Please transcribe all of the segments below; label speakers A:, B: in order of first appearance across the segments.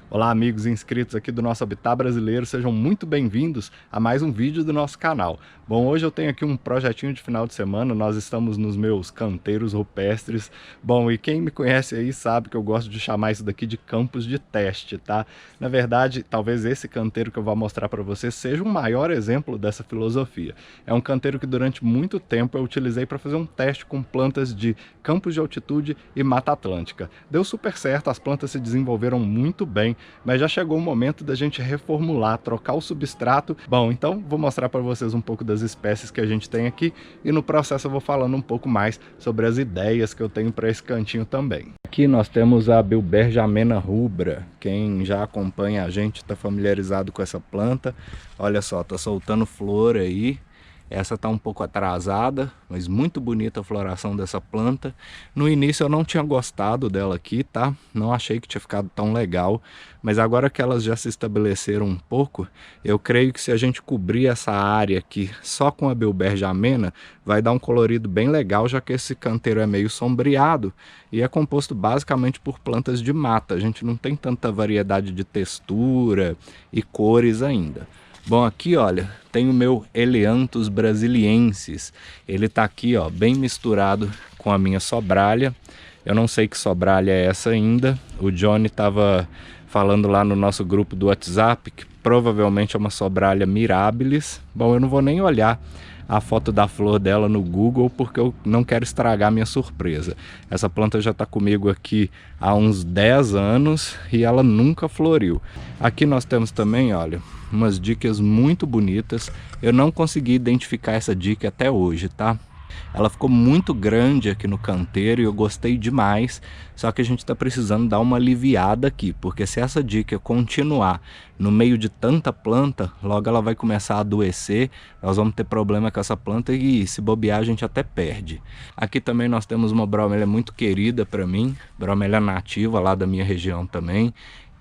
A: Olá amigos inscritos aqui do nosso Habitat Brasileiro, sejam muito bem-vindos a mais um vídeo do nosso canal. Bom, hoje eu tenho aqui um projetinho de final de semana, nós estamos nos meus canteiros rupestres. Bom, e quem me conhece aí sabe que eu gosto de chamar isso daqui de campos de teste, tá? Na verdade, talvez esse canteiro que eu vou mostrar para vocês seja um maior exemplo dessa filosofia. É um canteiro que durante muito tempo eu utilizei para fazer um teste com plantas de campos de altitude e Mata Atlântica. Deu super certo, as plantas se desenvolveram muito bem, mas já chegou o momento da gente reformular, trocar o substrato. Bom, então vou mostrar para vocês um pouco das espécies que a gente tem aqui e no processo eu vou falando um pouco mais sobre as ideias que eu tenho para esse cantinho também. Aqui nós temos a Bilbergia amena rubra. Quem já acompanha a gente está familiarizado com essa planta. Olha só, tá soltando flor aí. Essa está um pouco atrasada, mas muito bonita a floração dessa planta. No início eu não tinha gostado dela aqui, tá? Não achei que tinha ficado tão legal, mas agora que elas já se estabeleceram um pouco, eu creio que se a gente cobrir essa área aqui só com a Bilbergia amena, vai dar um colorido bem legal, já que esse canteiro é meio sombreado e é composto basicamente por plantas de mata. A gente não tem tanta variedade de textura e cores ainda. Bom, aqui olha, tem o meu Eleanthus brasiliensis. Ele tá aqui ó, bem misturado com a minha sobralha. Eu não sei que sobralha é essa ainda. O Johnny tava falando lá no nosso grupo do WhatsApp que provavelmente é uma sobralha mirabilis. Bom, eu não vou nem olhar a foto da flor dela no Google porque eu não quero estragar minha surpresa. Essa planta já está comigo aqui há uns 10 anos e ela nunca floriu. Aqui nós temos também, olha, umas dicas muito bonitas. Eu não consegui identificar essa dica até hoje, tá? Ela ficou muito grande aqui no canteiro e eu gostei demais, só que a gente está precisando dar uma aliviada aqui, porque se essa dica continuar no meio de tanta planta, logo ela vai começar a adoecer, nós vamos ter problema com essa planta e se bobear a gente até perde. Aqui também nós temos uma bromélia muito querida para mim, bromélia nativa lá da minha região também.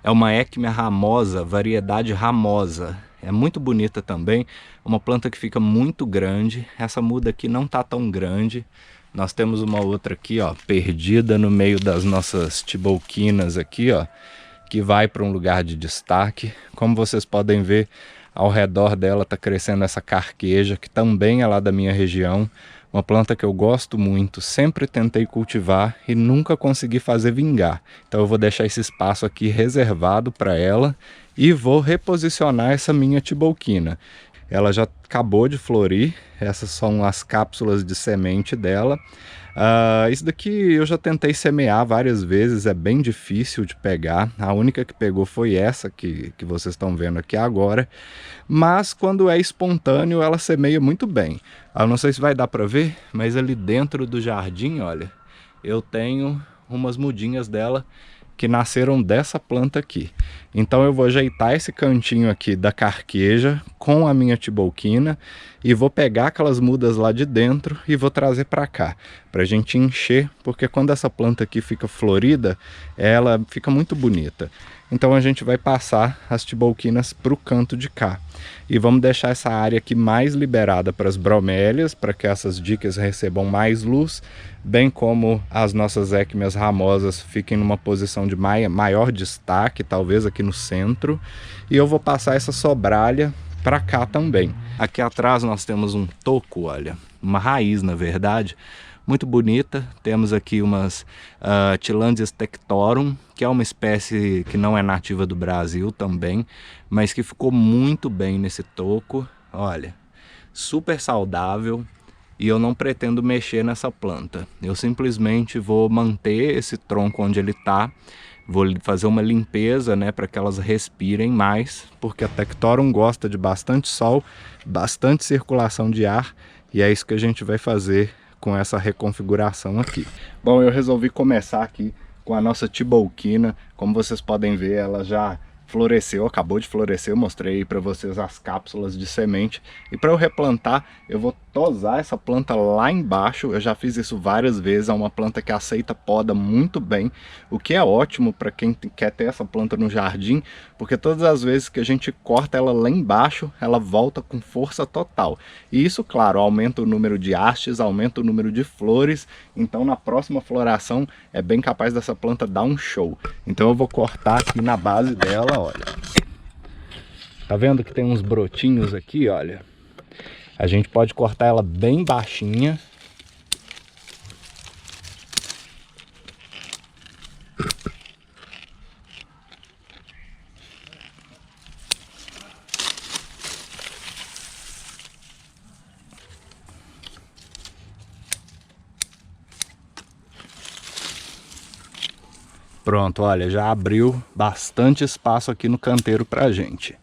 A: É uma Equimia ramosa, variedade ramosa. É muito bonita também, uma planta que fica muito grande. Essa muda aqui não tá tão grande. Nós temos uma outra aqui, ó, perdida no meio das nossas tibolquinas aqui, ó, que vai para um lugar de destaque. Como vocês podem ver, ao redor dela tá crescendo essa carqueja, que também é lá da minha região. Uma planta que eu gosto muito, sempre tentei cultivar e nunca consegui fazer vingar. Então eu vou deixar esse espaço aqui reservado para ela e vou reposicionar essa minha tibolquina. Ela já acabou de florir, essas são as cápsulas de semente dela. Isso daqui eu já tentei semear várias vezes, é bem difícil de pegar. A única que pegou foi essa que vocês estão vendo aqui agora. Mas quando é espontâneo ela semeia muito bem. Eu não sei se vai dar para ver, mas ali dentro do jardim, olha, eu tenho umas mudinhas dela que nasceram dessa planta aqui. Então eu vou ajeitar esse cantinho aqui da carqueja com a minha tibolquina e vou pegar aquelas mudas lá de dentro e vou trazer para cá, para a gente encher, porque quando essa planta aqui fica florida, ela fica muito bonita. Então a gente vai passar as tibolquinas para o canto de cá. E vamos deixar essa área aqui mais liberada para as bromélias, para que essas dicas recebam mais luz, bem como as nossas Equimias ramosas fiquem numa posição de maior destaque, talvez aqui no centro. E eu vou passar essa sobralha para cá também. Aqui atrás nós temos um toco, olha, uma raiz na verdade, muito bonita. Temos aqui umas Tillandsia tectorum, que é uma espécie que não é nativa do Brasil também, mas que ficou muito bem nesse toco. Olha, super saudável e eu não pretendo mexer nessa planta. Eu simplesmente vou manter esse tronco onde ele está, vou fazer uma limpeza, né, para que elas respirem mais, porque a Tectorum gosta de bastante sol, bastante circulação de ar, e é isso que a gente vai fazer com essa reconfiguração aqui. Bom, eu resolvi começar aqui com a nossa tibolquina. Como vocês podem ver, ela já floresceu, acabou de florescer. Eu mostrei para vocês as cápsulas de semente. E para eu replantar, eu vou tosar essa planta lá embaixo. Eu já fiz isso várias vezes. É uma planta que aceita poda muito bem, o que é ótimo para quem quer ter essa planta no jardim, porque todas as vezes que a gente corta ela lá embaixo, ela volta com força total. E isso, claro, aumenta o número de hastes, aumenta o número de flores. Então na próxima floração é bem capaz dessa planta dar um show. Então eu vou cortar aqui na base dela, olha. Tá vendo que tem uns brotinhos aqui, olha? A gente pode cortar ela bem baixinha. Pronto, olha, já abriu bastante espaço aqui no canteiro pra gente.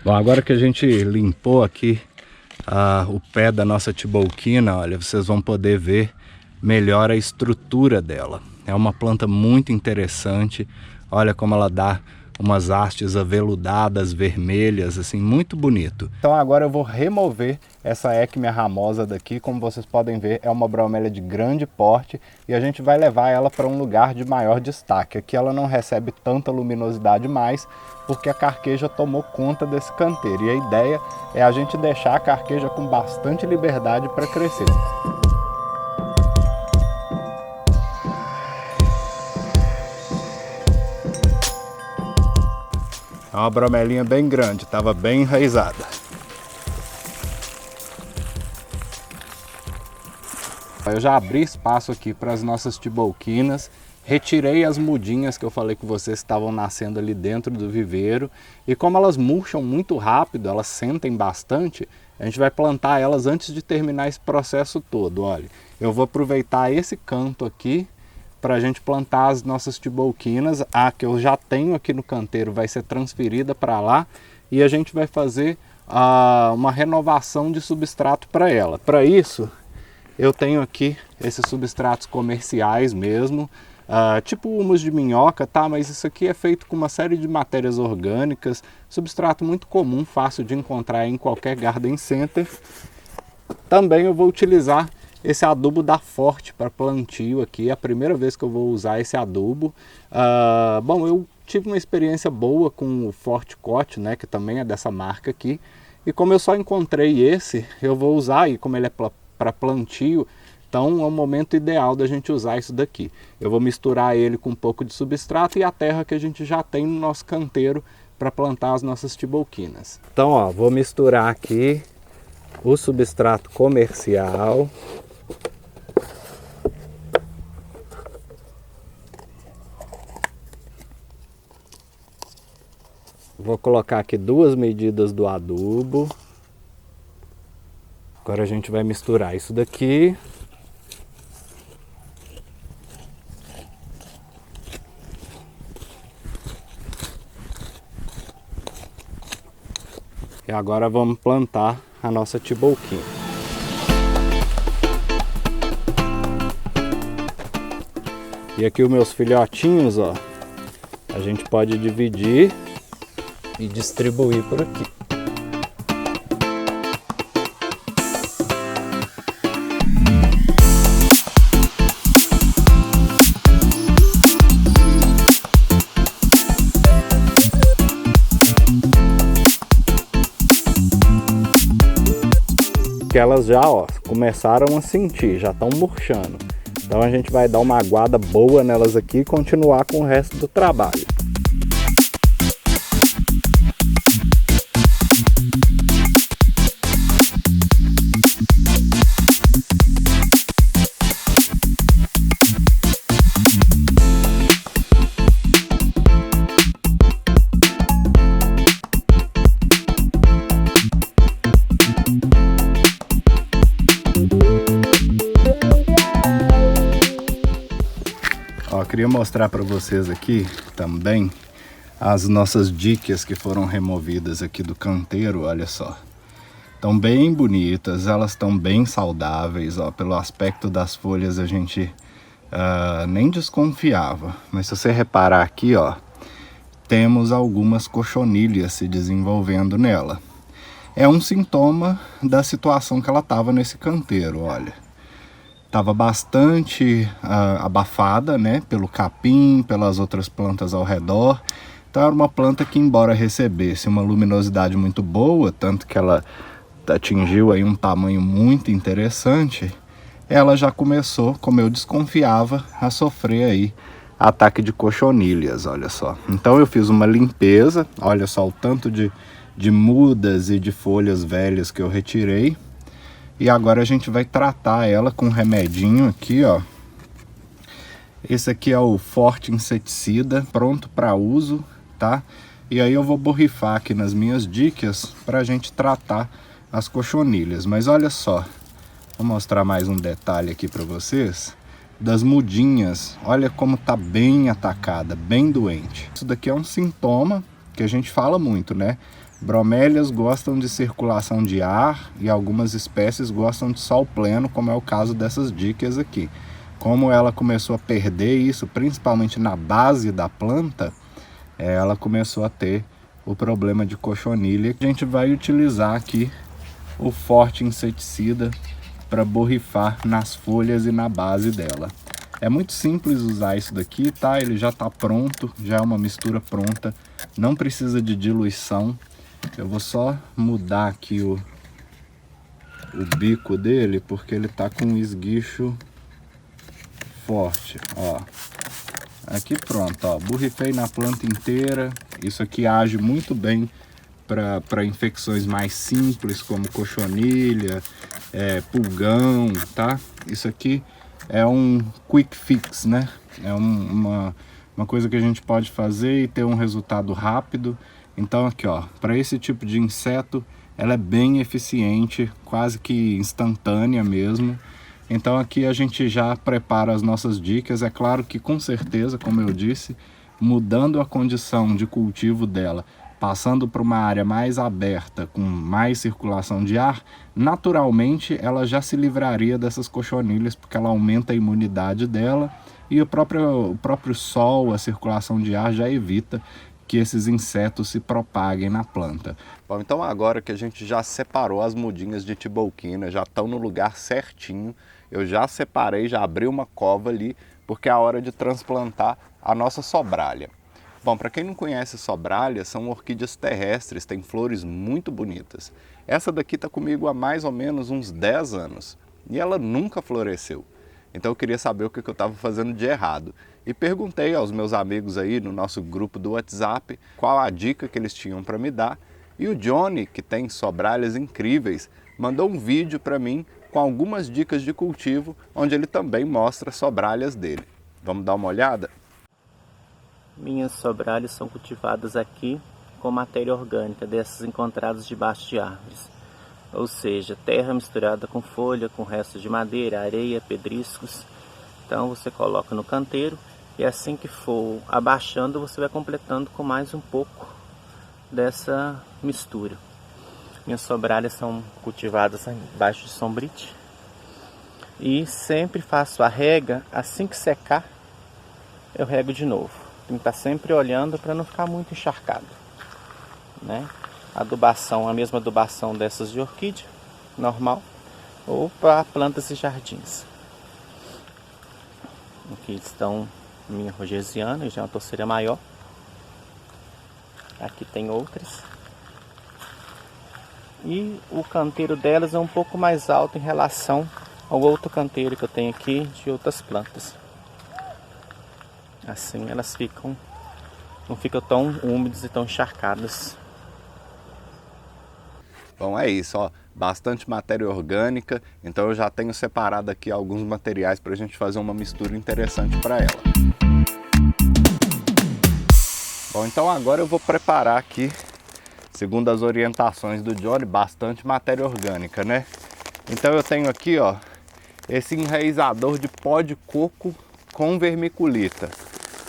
A: Bom, agora que a gente limpou aqui o pé da nossa tibolquina, olha, vocês vão poder ver melhor a estrutura dela. É uma planta muito interessante, olha como ela dá umas hastes aveludadas, vermelhas, assim, muito bonito. Então agora eu vou remover essa Equimia ramosa daqui. Como vocês podem ver, é uma bromélia de grande porte e a gente vai levar ela para um lugar de maior destaque. Aqui ela não recebe tanta luminosidade mais, porque a carqueja tomou conta desse canteiro. E a ideia é a gente deixar a carqueja com bastante liberdade para crescer. É uma bromelinha bem grande, estava bem enraizada. Eu já abri espaço aqui para as nossas tibolquinas, retirei as mudinhas que eu falei que vocês estavam nascendo ali dentro do viveiro, e como elas murcham muito rápido, elas sentem bastante, a gente vai plantar elas antes de terminar esse processo todo. Olha, eu vou aproveitar esse canto aqui para a gente plantar as nossas tibolquinas. A que eu já tenho aqui no canteiro vai ser transferida para lá e a gente vai fazer uma renovação de substrato para ela. Para isso, eu tenho aqui esses substratos comerciais mesmo, tipo humus de minhoca, tá? Mas isso aqui é feito com uma série de matérias orgânicas, substrato muito comum, fácil de encontrar em qualquer garden center. Também eu vou utilizar esse adubo da Forte para plantio aqui, é a primeira vez que eu vou usar esse adubo. Bom, eu tive uma experiência boa com o Forte Cote, né, que também é dessa marca aqui, e como eu só encontrei esse, eu vou usar, e como ele é para plantio, então é o momento ideal da gente usar isso daqui. Eu vou misturar ele com um pouco de substrato e a terra que a gente já tem no nosso canteiro para plantar as nossas tibolquinas. Então, ó, vou misturar aqui o substrato comercial. Vou colocar aqui 2 medidas do adubo. Agora a gente vai misturar isso daqui. E agora vamos plantar a nossa tibolquina. E aqui os meus filhotinhos, ó, a gente pode dividir e distribuir por aqui. Que elas já, ó, começaram a sentir, já estão murchando. Então a gente vai dar uma aguada boa nelas aqui e continuar com o resto do trabalho. Ó, queria mostrar para vocês aqui também as nossas díquias que foram removidas aqui do canteiro, olha só. Estão bem bonitas, elas estão bem saudáveis, ó, pelo aspecto das folhas a gente nem desconfiava. Mas se você reparar aqui, ó, temos algumas cochonilhas se desenvolvendo nela. É um sintoma da situação que ela estava nesse canteiro, olha. Estava bastante abafada, né, pelo capim, pelas outras plantas ao redor. Então era uma planta que, embora recebesse uma luminosidade muito boa, tanto que ela atingiu aí um tamanho muito interessante, ela já começou, como eu desconfiava, a sofrer aí ataque de cochonilhas, olha só. Então eu fiz uma limpeza, olha só o tanto de mudas e de folhas velhas que eu retirei. E agora a gente vai tratar ela com um remedinho aqui, ó. Esse aqui é o Forte Inseticida, pronto para uso, tá? E aí eu vou borrifar aqui nas minhas dicas para a gente tratar as cochonilhas. Mas olha só, vou mostrar mais um detalhe aqui para vocês das mudinhas. Olha como tá bem atacada, bem doente. Isso daqui é um sintoma que a gente fala muito, né? Bromélias gostam de circulação de ar e algumas espécies gostam de sol pleno, como é o caso dessas dicas aqui. Como ela começou a perder isso, principalmente na base da planta, ela começou a ter o problema de cochonilha. A gente vai utilizar aqui o Forte Inseticida para borrifar nas folhas e na base dela. É muito simples usar isso daqui, tá? Ele já está pronto, já é uma mistura pronta, não precisa de diluição. Eu vou só mudar aqui o bico dele, porque ele tá com um esguicho forte, ó. Aqui pronto, ó, borrifei na planta inteira. Isso aqui age muito bem para infecções mais simples, como cochonilha, pulgão, tá? Isso aqui é um quick fix, né? É uma coisa que a gente pode fazer e ter um resultado rápido. Então aqui, ó, para esse tipo de inseto, ela é bem eficiente, quase que instantânea mesmo. Então aqui a gente já prepara as nossas dicas. É claro que com certeza, como eu disse, mudando a condição de cultivo dela, passando para uma área mais aberta, com mais circulação de ar, naturalmente ela já se livraria dessas cochonilhas, porque ela aumenta a imunidade dela e o próprio sol, a circulação de ar já evita que esses insetos se propaguem na planta. Bom, então agora que a gente já separou as mudinhas de tibolquina, já estão no lugar certinho, eu já separei, já abri uma cova ali, porque é a hora de transplantar a nossa sobralha. Bom, para quem não conhece sobralha, são orquídeas terrestres, têm flores muito bonitas. Essa daqui está comigo há mais ou menos uns 10 anos e ela nunca floresceu. Então eu queria saber o que eu estava fazendo de errado. E perguntei aos meus amigos aí no nosso grupo do WhatsApp qual a dica que eles tinham para me dar. E o Johnny, que tem sobralhas incríveis, mandou um vídeo para mim com algumas dicas de cultivo, onde ele também mostra sobralhas dele. Vamos dar uma olhada?
B: Minhas sobralhas são cultivadas aqui com matéria orgânica dessas encontradas debaixo de árvores. Ou seja, terra misturada com folha, com restos de madeira, areia, pedriscos. Então você coloca no canteiro e assim que for abaixando, você vai completando com mais um pouco dessa mistura. Minhas sobralhas são cultivadas embaixo de sombrite. E sempre faço a rega, assim que secar, eu rego de novo. Tem que estar sempre olhando para não ficar muito encharcado, né? Adubação, a mesma adubação dessas de orquídea, normal, ou para plantas e jardins. Aqui estão minha rogesiana, já é uma torceira maior. Aqui tem outras. E o canteiro delas é um pouco mais alto em relação ao outro canteiro que eu tenho aqui de outras plantas. Assim elas não ficam tão úmidas e tão encharcadas.
A: Bom, é isso, ó, bastante matéria orgânica, então eu já tenho separado aqui alguns materiais para a gente fazer uma mistura interessante para ela. Bom, então agora eu vou preparar aqui, segundo as orientações do Johnny, bastante matéria orgânica, né? Então eu tenho aqui, ó, esse enraizador de pó de coco com vermiculita.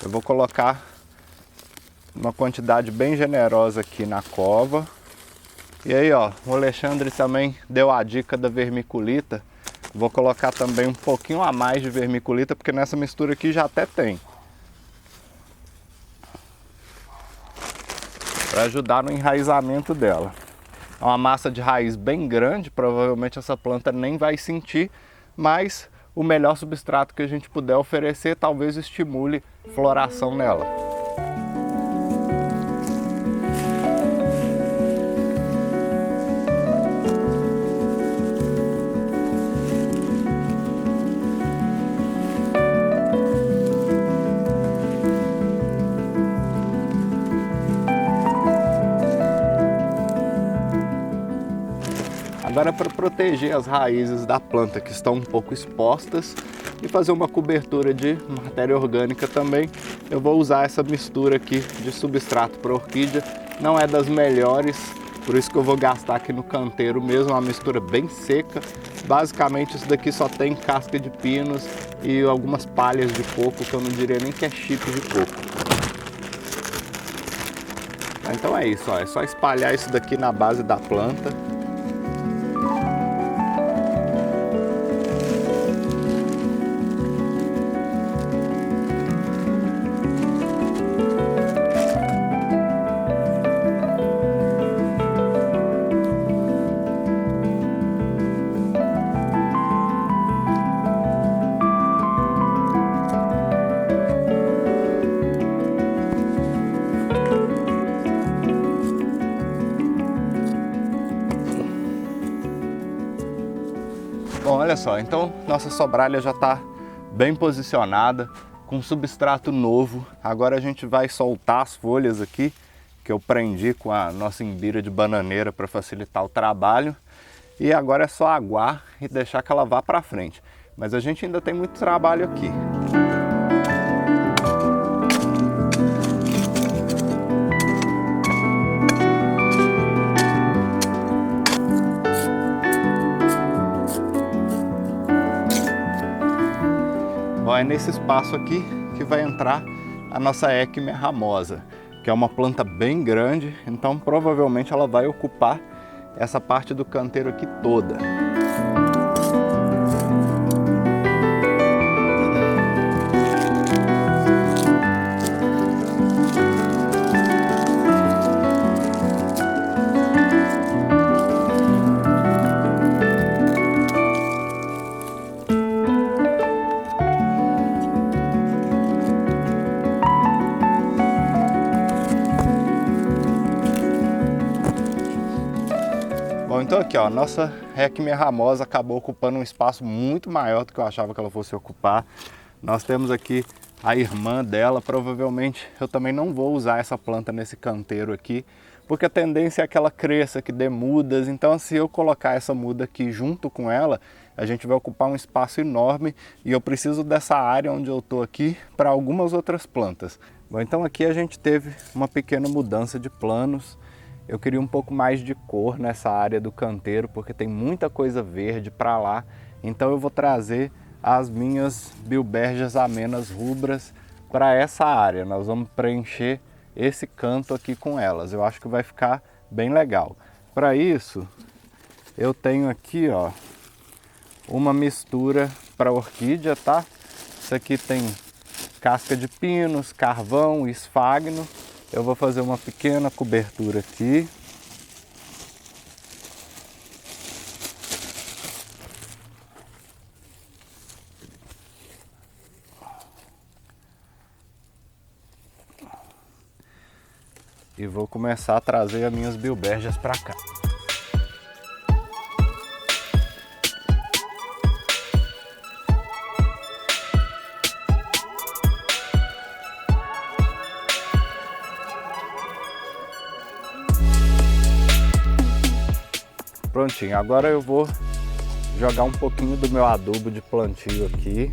A: Eu vou colocar uma quantidade bem generosa aqui na cova. E aí, ó, o Alexandre também deu a dica da vermiculita. Vou colocar também um pouquinho a mais de vermiculita, porque nessa mistura aqui já até tem. para ajudar no enraizamento dela. É uma massa de raiz bem grande, provavelmente essa planta nem vai sentir, mas o melhor substrato que a gente puder oferecer talvez estimule floração nela. Agora, para proteger as raízes da planta que estão um pouco expostas e fazer uma cobertura de matéria orgânica também, eu vou usar essa mistura aqui de substrato para orquídea. Não é das melhores, por isso que eu vou gastar aqui no canteiro mesmo, uma mistura bem seca. Basicamente isso daqui só tem casca de pinos e algumas palhas de coco, que eu não diria nem que é chip de coco. Então é isso, ó, é só espalhar isso daqui na base da planta. Bom, olha só, então nossa sobralha já está bem posicionada, com substrato novo. Agora a gente vai soltar as folhas aqui, que eu prendi com a nossa imbira de bananeira para facilitar o trabalho. E agora é só aguar e deixar que ela vá para frente. Mas a gente ainda tem muito trabalho aqui. É nesse espaço aqui que vai entrar a nossa Equimia ramosa, que é uma planta bem grande, então provavelmente ela vai ocupar essa parte do canteiro aqui toda. Então aqui, ó, a nossa Equimia ramosa acabou ocupando um espaço muito maior do que eu achava que ela fosse ocupar. Nós temos aqui a irmã dela, provavelmente eu também não vou usar essa planta nesse canteiro aqui, porque a tendência é que ela cresça, que dê mudas. Então se eu colocar essa muda aqui junto com ela, a gente vai ocupar um espaço enorme e eu preciso dessa área onde eu estou aqui para algumas outras plantas. Bom, então aqui a gente teve uma pequena mudança de planos. Eu queria um pouco mais de cor nessa área do canteiro, porque tem muita coisa verde para lá. Então eu vou trazer as minhas Bilbergias amenas rubras para essa área. Nós vamos preencher esse canto aqui com elas. Eu acho que vai ficar bem legal. Para isso, eu tenho aqui, ó, uma mistura para orquídea, tá? Isso aqui tem casca de pinos, carvão, esfagno. Eu vou fazer uma pequena cobertura aqui. E vou começar a trazer as minhas Bilbergias para cá. Prontinho, agora eu vou jogar um pouquinho do meu adubo de plantio aqui.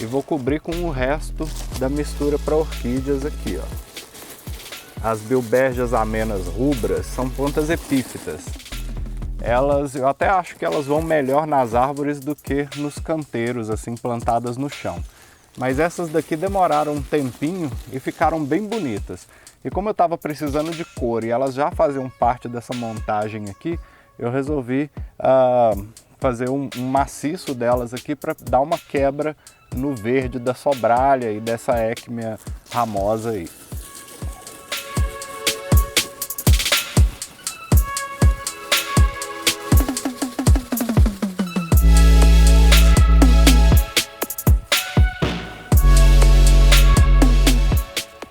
A: E vou cobrir com o resto da mistura para orquídeas aqui, ó. As Bilbergias amenas rubras são plantas epífitas. Eu até acho que elas vão melhor nas árvores do que nos canteiros, assim, plantadas no chão. Mas essas daqui demoraram um tempinho e ficaram bem bonitas. E como eu estava precisando de cor e elas já faziam parte dessa montagem aqui, eu resolvi fazer um maciço delas aqui para dar uma quebra no verde da sobralha e dessa Equimia ramosa aí.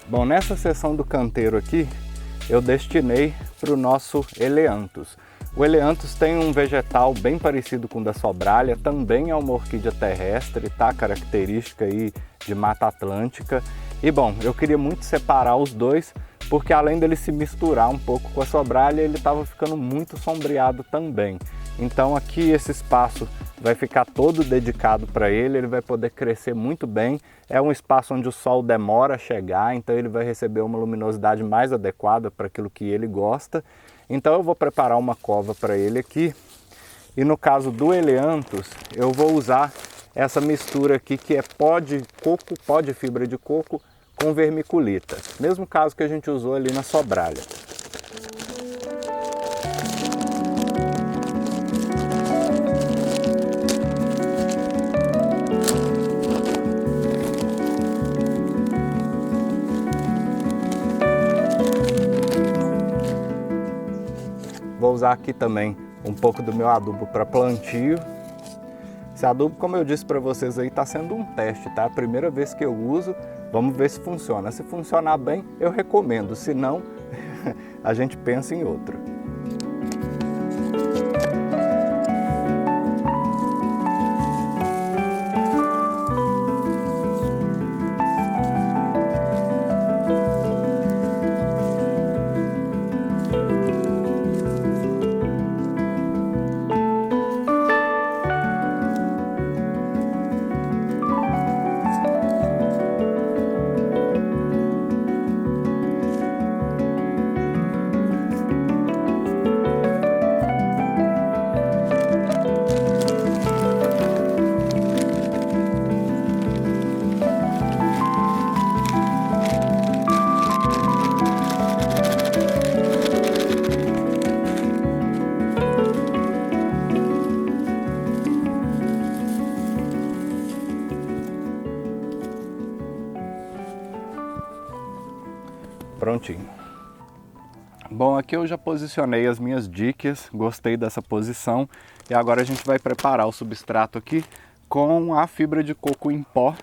A: Bom, nessa seção do canteiro aqui, eu destinei para o nosso Eleanthus. O Eleanthus tem um vegetal bem parecido com o da sobralha, também é uma orquídea terrestre, tá? Característica aí de Mata Atlântica. E bom, eu queria muito separar os dois, porque além dele se misturar um pouco com a sobralha, ele estava ficando muito sombreado também. Então aqui esse espaço vai ficar todo dedicado para ele, ele vai poder crescer muito bem. É um espaço onde o sol demora a chegar, então ele vai receber uma luminosidade mais adequada para aquilo que ele gosta. Então eu vou preparar uma cova para ele aqui. E no caso do Eleanthus, eu vou usar essa mistura aqui que é pó de coco, pó de fibra de coco com vermiculita. Mesmo caso que a gente usou ali na sobralha. Vou usar aqui também um pouco do meu adubo para plantio. Esse adubo, como eu disse para vocês aí, está sendo um teste, tá? A primeira vez que eu uso, vamos ver se funciona. Se funcionar bem, eu recomendo. Se não, a gente pensa em outro. Prontinho. Bom, aqui eu já posicionei as minhas díquias, gostei dessa posição e agora a gente vai preparar o substrato aqui com a fibra de coco em pó,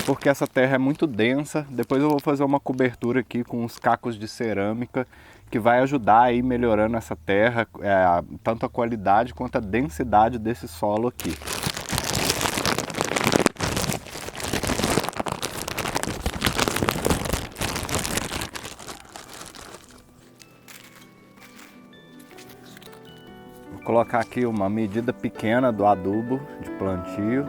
A: porque essa terra é muito densa. Depois eu vou fazer uma cobertura aqui com uns cacos de cerâmica que vai ajudar aí melhorando essa terra, tanto a qualidade quanto a densidade desse solo aqui. Vou colocar aqui uma medida pequena do adubo de plantio.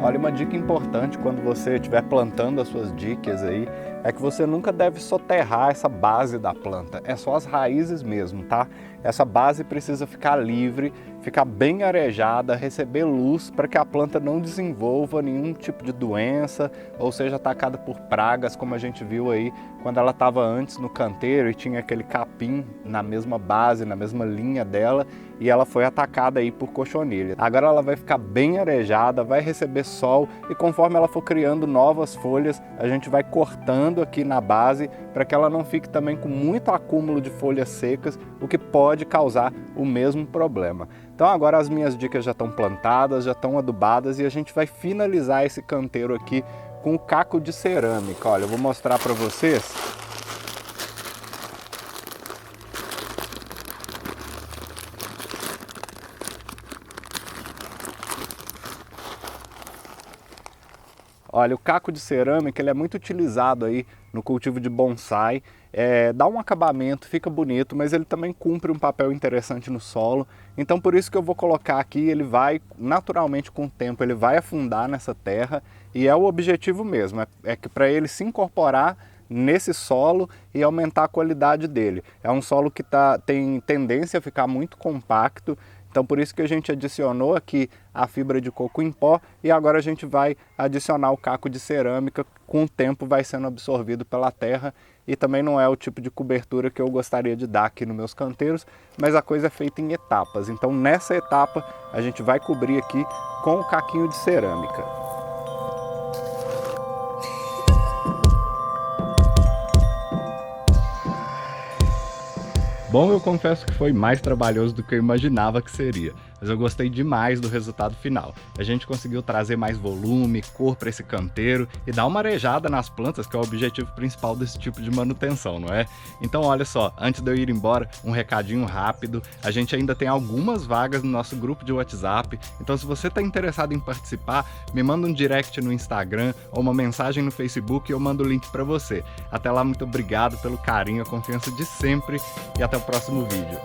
A: Olha, uma dica importante quando você estiver plantando as suas díquias aí, é que você nunca deve soterrar essa base da planta, é só as raízes mesmo, tá? Essa base precisa ficar livre, ficar bem arejada, receber luz para que a planta não desenvolva nenhum tipo de doença ou seja atacada por pragas, como a gente viu aí quando ela estava antes no canteiro e tinha aquele capim na mesma base, na mesma linha dela, e ela foi atacada aí por cochonilha. Agora ela vai ficar bem arejada, vai receber sol e conforme ela for criando novas folhas, a gente vai cortando aqui na base para que ela não fique também com muito acúmulo de folhas secas, o que pode causar o mesmo problema. Então agora as minhas dicas já estão plantadas, já estão adubadas e a gente vai finalizar esse canteiro aqui com o caco de cerâmica. Olha, eu vou mostrar para vocês. Olha, o caco de cerâmica ele é muito utilizado aí no cultivo de bonsai, dá um acabamento, fica bonito, mas ele também cumpre um papel interessante no solo. Então por isso que eu vou colocar aqui, ele vai naturalmente com o tempo, ele vai afundar nessa terra e é o objetivo mesmo, é que para ele se incorporar nesse solo e aumentar a qualidade dele. É um solo que tem tendência a ficar muito compacto, então por isso que a gente adicionou aqui a fibra de coco em pó e agora a gente vai adicionar o caco de cerâmica, com o tempo vai sendo absorvido pela terra e também não é o tipo de cobertura que eu gostaria de dar aqui nos meus canteiros, mas a coisa é feita em etapas. Então nessa etapa a gente vai cobrir aqui com o caquinho de cerâmica. Bom, eu confesso que foi mais trabalhoso do que eu imaginava que seria, mas eu gostei demais do resultado final. A gente conseguiu trazer mais volume, cor para esse canteiro e dar uma arejada nas plantas, que é o objetivo principal desse tipo de manutenção, não é? Então olha só, antes de eu ir embora, um recadinho rápido, a gente ainda tem algumas vagas no nosso grupo de WhatsApp, então se você está interessado em participar, me manda um direct no Instagram ou uma mensagem no Facebook e eu mando o link para você. Até lá, muito obrigado pelo carinho, a confiança de sempre e até o próximo vídeo.